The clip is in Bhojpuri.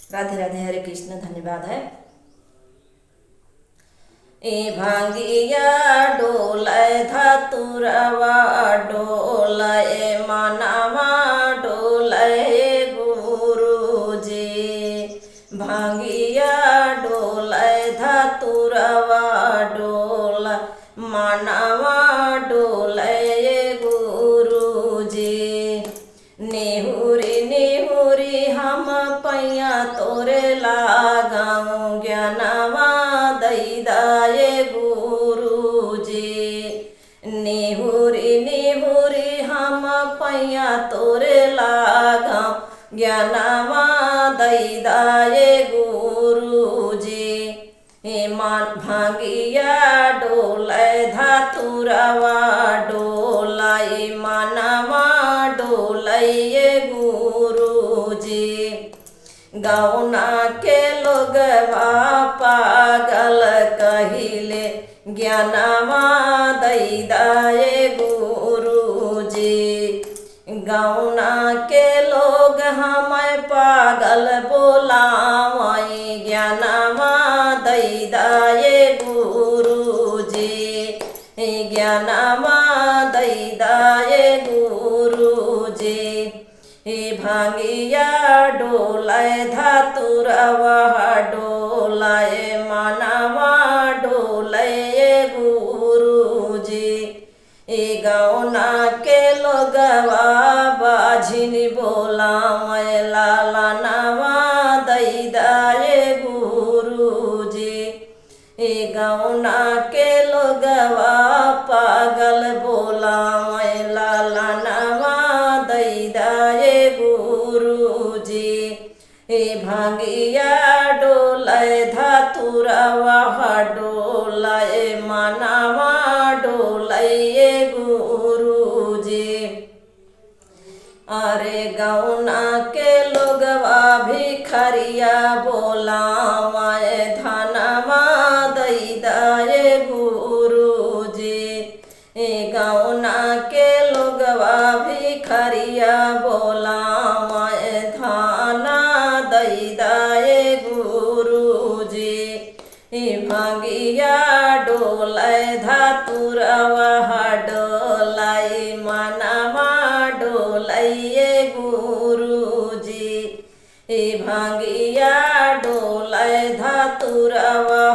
राधे राधे, हरे कृष्ण, धन्यवाद है। ए भांगिया डोलाय धतुरवा डोलाय मानवा डोलाय गुरुजी। भांगिया डोलाय धतुरवा डोला मानवा डोलाय गुरुजी। नेहुरी नेहुरी हम पैया तोरे लगाऊं ज्ञानवा दैदाये गुरुजी। नेहुरी नेहुरी हम पैया तोरे लगाऊं ज्ञानवा दैदाये गुरुजी। हे मान भांगिया डोलाय धतुरवा डोलाय मानवा डोलाय गुरुजी। गौना के लोगवा पागल कहिले ज्ञानवा दैदाये गुरुजी। गौना के लोग हमें पागल बोलावई ज्ञानवा दैदाये गुरुजी। ज्ञानवा दैदाये गुरुजी। भांगिया डोलाय धतुरवा डोलाय मानवा डोलाय गुरुजी। गौना के लोगवा बाझिन बोलावै लालनवा दैदाये गुरुजी। गौना के लोगवा पागल बोलावै लालनवा दैदाये गुरुजी। भांगिया डोलाय धतुरवा डोलाय मानवा डोलाय गुरुजी। अरे गौना के लोगवा भिखरिया बोलावै धनवा दैदाये गुरुजी। गौना के लोगवा भिखरिया बोलावै धना दैदाये गुरुजी। भांगिया डोलाय धतुरवा डोलाय मानवा डोलाय गुरुजी। भांगिया डोलाय धतुरवा